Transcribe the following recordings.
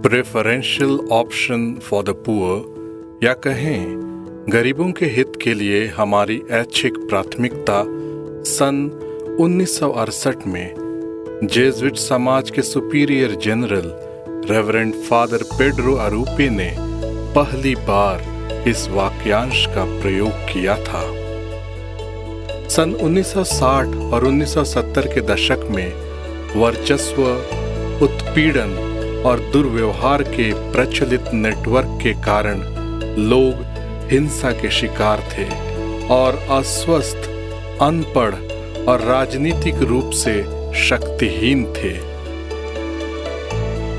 Preferential option for the poor या कहें गरीबों के हित के लिए हमारी ऐच्छिक प्राथमिकता सन 1968 में जेज़ुइट समाज के superior general reverend father Pedro Arrupe ने पहली बार इस वाक्यांश का प्रयोग किया था। सन 1960 और 1970 के दशक में वर्चस्व, उत्पीड़न और दुर्व्यवहार के प्रचलित नेटवर्क के कारण लोग हिंसा के शिकार थे और अस्वस्थ, अनपढ़ और राजनीतिक रूप से शक्तिहीन थे।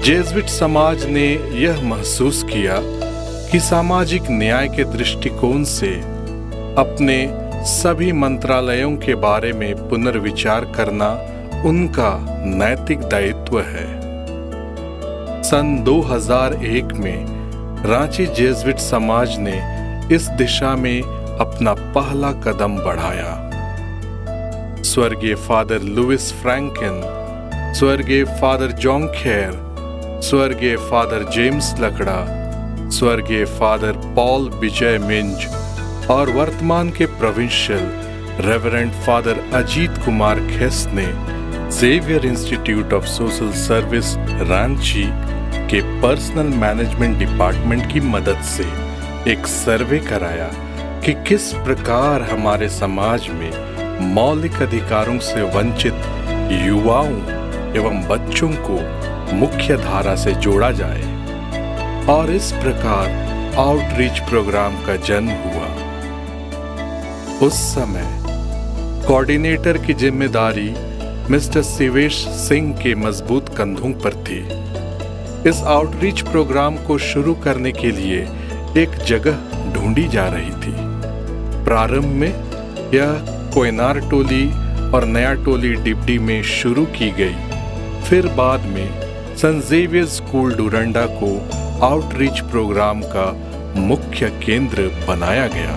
जेज़ुइट समाज ने यह महसूस किया कि सामाजिक न्याय के दृष्टिकोण से अपने सभी मंत्रालयों के बारे में पुनर्विचार करना उनका नैतिक दायित्व है। सन 2001 में रांची जेज़ुइट समाज ने इस दिशा में अपना पहला कदम बढ़ाया। स्वर्गीय फादर लुइस फ्रैंकन, स्वर्गीय फादर जॉन खेर, स्वर्गीय फादर जेम्स लकड़ा, स्वर्गीय फादर पॉल विजय मिंज और वर्तमान के provincial reverend father Ajit Kumar खेस ने Xavier institute of social service Ranchi के पर्सनल मैनेजमेंट डिपार्टमेंट की मदद से एक सर्वे कराया कि किस प्रकार हमारे समाज में मौलिक अधिकारों से वंचित युवाओं एवं बच्चों को मुख्य धारा से जोड़ा जाए, और इस प्रकार आउटरीच प्रोग्राम का जन्म हुआ। उस समय कोऑर्डिनेटर की जिम्मेदारी मिस्टर शिवेश सिंह के मजबूत कंधों पर थी। इस आउटरीच प्रोग्राम को शुरू करने के लिए एक जगह ढूंढी जा रही थी। प्रारंभ में यह कोयनार टोली और नया टोली डिप्टी में शुरू की गई। फिर बाद में सेंट ज़ेवियर स्कूल डुरंडा को आउटरीच प्रोग्राम का मुख्य केंद्र बनाया गया।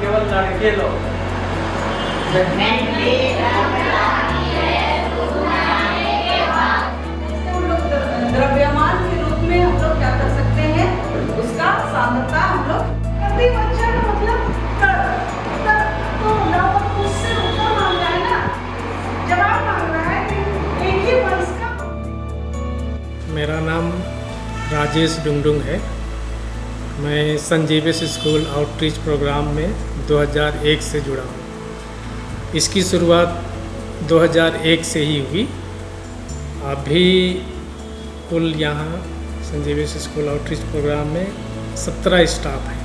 केवल लड़के लोग द्रव्यमान के रूप में हम लोग क्या कर सकते हैं, उसका साधनता हम लोग कभी बच्चा का मतलब तो लोग उससे ऊपर मांग रहा है ना, जवाब मांग रहा है कि एक ही वर्ष का। मेरा नाम राजेश डुंगडुंग है। मैं Saint Xavier school outreach programme में 2001 से जुड़ा हूँ। इसकी शुरुआत 2001 से ही हुई। अभी कुल यहाँ Saint Xavier school outreach programme में 17 स्टाफ हैं।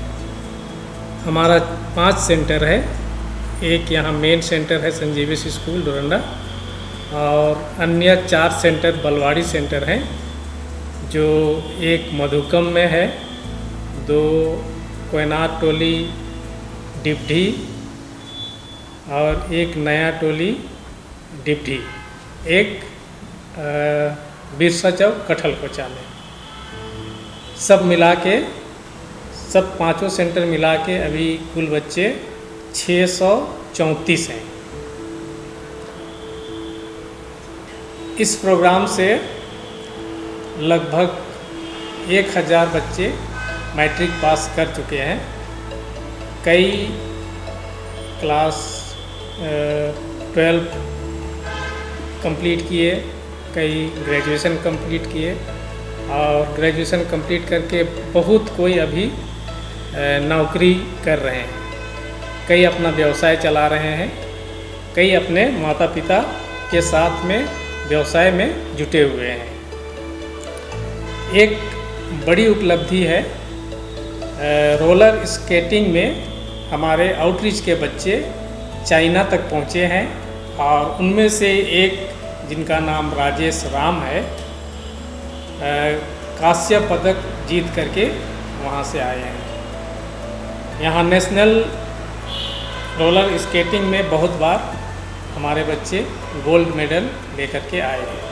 हमारा 5 सेंटर है। एक यहाँ मेन सेंटर है सेंट ज़ेवियर स्कूल डोरंडा, और अन्य 4 सेंटर बलवाड़ी सेंटर हैं, जो एक मधुकम में है, 2 कोयनार टोली डिप्टी और एक नया टोली डिप्टी, एक बिरसा चौक कठल कोचा में। सब मिला के, सब 5 सेंटर मिला के अभी कुल बच्चे 634 हैं। इस प्रोग्राम से लगभग 1000 बच्चे मैट्रिक पास कर चुके हैं। कई क्लास 12 कंप्लीट किए, कई ग्रेजुएशन कंप्लीट किए, और ग्रेजुएशन कंप्लीट करके बहुत कोई अभी नौकरी कर रहे हैं। कई अपना व्यवसाय चला रहे हैं, कई अपने माता पिता के साथ में व्यवसाय में जुटे हुए हैं। एक बड़ी उपलब्धि है, रोलर स्केटिंग में हमारे आउटरीच के बच्चे चाइना तक पहुँचे हैं, और उनमें से एक जिनका नाम राजेश राम है, कांस्य पदक जीत करके वहाँ से आए हैं। यहाँ नेशनल रोलर स्केटिंग में बहुत बार हमारे बच्चे गोल्ड मेडल लेकर के आए हैं।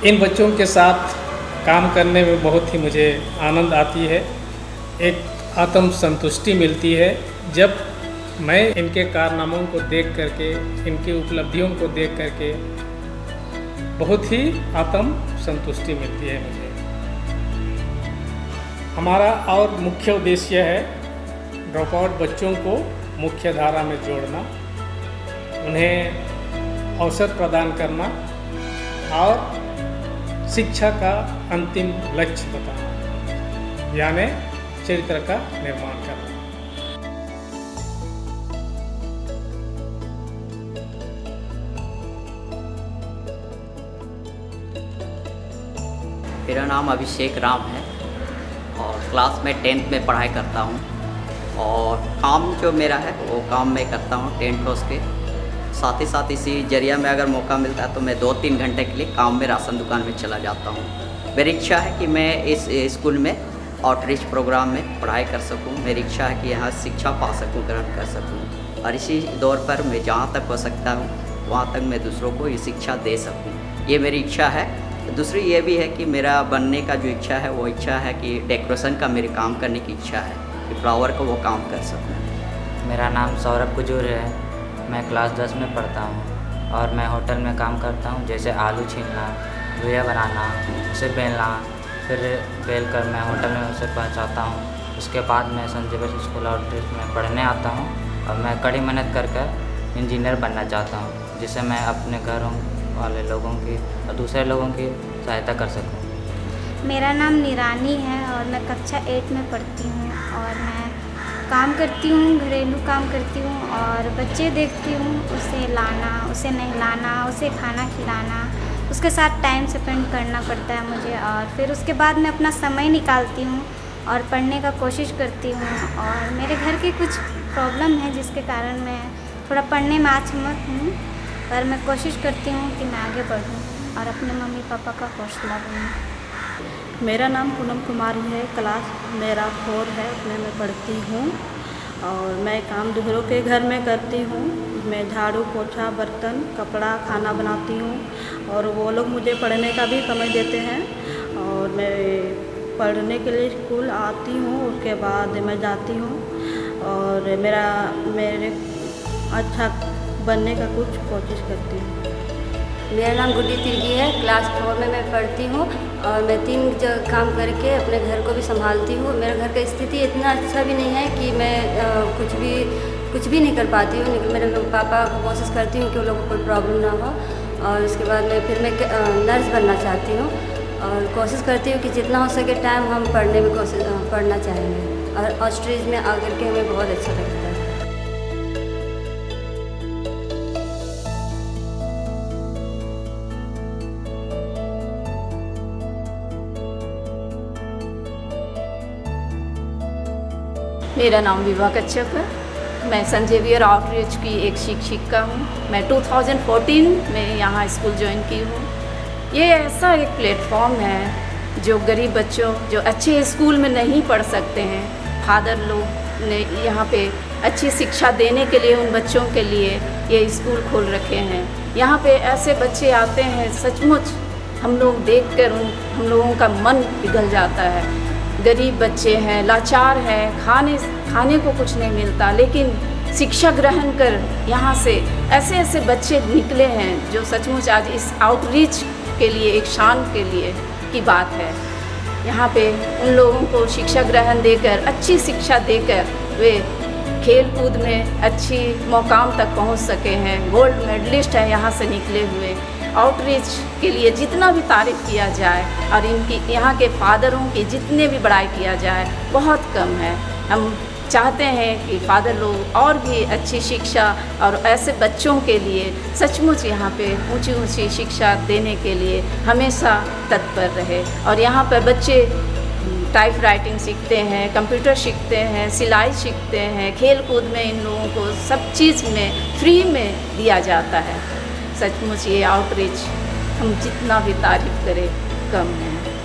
इन बच्चों के साथ काम करने में बहुत ही मुझे आनंद आती है। एक आत्म संतुष्टि मिलती है जब मैं इनके कारनामों को देख करके, इनकी उपलब्धियों को देख करके बहुत ही आत्म संतुष्टि मिलती है मुझे। हमारा और मुख्य उद्देश्य है ड्रॉप आउट बच्चों को मुख्य धारा में जोड़ना, उन्हें अवसर प्रदान करना और शिक्षा का अंतिम लक्ष्य बताना, यानी चरित्र का निर्माण करना। मेरा नाम अभिषेक राम है और क्लास में 10th में पढ़ाई करता हूँ। और काम जो मेरा है वो काम मैं करता हूँ टेंट हाउस के साथ ही साथ इसी जरिया में अगर मौका मिलता है तो मैं 2-3 घंटे के लिए काम में राशन दुकान में चला जाता हूँ। मेरी इच्छा है कि मैं इस स्कूल में आउटरीच प्रोग्राम में पढ़ाई कर सकूँ। मेरी इच्छा है कि यहाँ शिक्षा पा सकूँ, ग्रहण कर सकूँ और इसी दौर पर मैं जहाँ तक हो सकता हूँ वहाँ तक मैं दूसरों को ये शिक्षा दे सकूँ, ये मेरी इच्छा है। दूसरी ये भी है कि मेरा बनने का जो इच्छा है वो इच्छा है कि डेकोरेशन का मेरे काम करने की इच्छा है कि फ्लावर का वो काम कर सकूँ। मेरा नाम सौरभ कुजूर है, मैं क्लास 10 में पढ़ता हूँ और मैं होटल में काम करता हूँ, जैसे आलू छीलना, गुजिया बनाना, उसे बेलना, फिर बेल कर मैं होटल में उसे पहुँचाता हूँ। उसके बाद मैं सेंट जेवियर्स स्कूल आउटरीच में पढ़ने आता हूँ और मैं कड़ी मेहनत कर इंजीनियर बनना चाहता हूँ, जिससे मैं अपने घरों वाले लोगों की और दूसरे लोगों की सहायता कर सकूं। मेरा नाम निरानी है और मैं कक्षा 8 में पढ़ती हूँ और मैं काम करती हूँ, घरेलू काम करती हूँ और बच्चे देखती हूँ, उसे लाना, उसे नहलाना, उसे खाना खिलाना, उसके साथ टाइम स्पेंड करना पड़ता है मुझे। और फिर उसके बाद मैं अपना समय निकालती हूँ और पढ़ने का कोशिश करती हूँ। और मेरे घर की कुछ प्रॉब्लम है जिसके कारण मैं थोड़ा पढ़ने में आचमक हूँ, पर मैं कोशिश करती हूँ कि मैं आगे बढ़ूँ और अपने मम्मी पापा का हौसला बनूँ। मेरा नाम पूनम कुमारी है, क्लास मेरा 4 है, उसमें मैं पढ़ती हूँ और मैं काम दूसरों के घर में करती हूँ। मैं झाड़ू पोछा, बर्तन, कपड़ा, खाना बनाती हूँ और वो लोग मुझे पढ़ने का भी समय देते हैं और मैं पढ़ने के लिए स्कूल आती हूँ। उसके बाद मैं जाती हूँ और मेरे अच्छा बनने का कुछ कोशिश करती हूँ। मेरा नाम गुड्डी तिर्की है, क्लास 4 में मैं पढ़ती हूँ और मैं 3 जगह काम करके अपने घर को भी संभालती हूँ। मेरे घर का स्थिति इतना अच्छा भी नहीं है कि मैं कुछ भी नहीं कर पाती हूँ, लेकिन मेरे पापा को कोशिश करती हूँ कि उन लोगों को कोई प्रॉब्लम ना हो। और उसके बाद मैं नर्स बनना चाहती हूँ और कोशिश करती हूँ कि जितना हो सके टाइम हम पढ़ना चाहेंगे और ऑस्ट्रीज में आकर के हमें बहुत अच्छा लगता है। मेरा नाम विभा कच्छप है, मैं सेंट जेवियर आउटरीच की एक शिक्षिका हूँ। मैं 2014 में यहाँ स्कूल ज्वाइन की हूँ। ये ऐसा एक प्लेटफॉर्म है जो गरीब बच्चों जो अच्छे स्कूल में नहीं पढ़ सकते हैं, फादर लोग ने यहाँ पे अच्छी शिक्षा देने के लिए उन बच्चों के लिए ये स्कूल खोल रखे हैं। यहाँ पे ऐसे बच्चे आते हैं, सचमुच हम लोग देखकर हम लोगों का मन पिघल जाता है। गरीब बच्चे हैं, लाचार हैं, खाने को कुछ नहीं मिलता, लेकिन शिक्षा ग्रहण कर यहाँ से ऐसे ऐसे बच्चे निकले हैं जो सचमुच आज इस आउटरीच के लिए एक शान के लिए की बात है। यहाँ पे उन लोगों को शिक्षा ग्रहण देकर, अच्छी शिक्षा देकर वे खेल कूद में अच्छी मुकाम तक पहुँच सके हैं। गोल्ड मेडलिस्ट हैं यहाँ से निकले हुए। आउटरीच के लिए जितना भी तारीफ़ किया जाए और इनकी यहाँ के फादरों की जितने भी बड़ाई किया जाए बहुत कम है। हम चाहते हैं कि फादर लोग और भी अच्छी शिक्षा और ऐसे बच्चों के लिए सचमुच यहाँ पे ऊंची ऊंची शिक्षा देने के लिए हमेशा तत्पर रहे। और यहाँ पर बच्चे टाइप राइटिंग सीखते हैं, कंप्यूटर सीखते हैं, सिलाई सीखते हैं, खेल कूद में इन लोगों को सब चीज़ में फ्री में दिया जाता है। सचमुच ये आउटरीच हम जितना भी तारीफ़ करें कम है।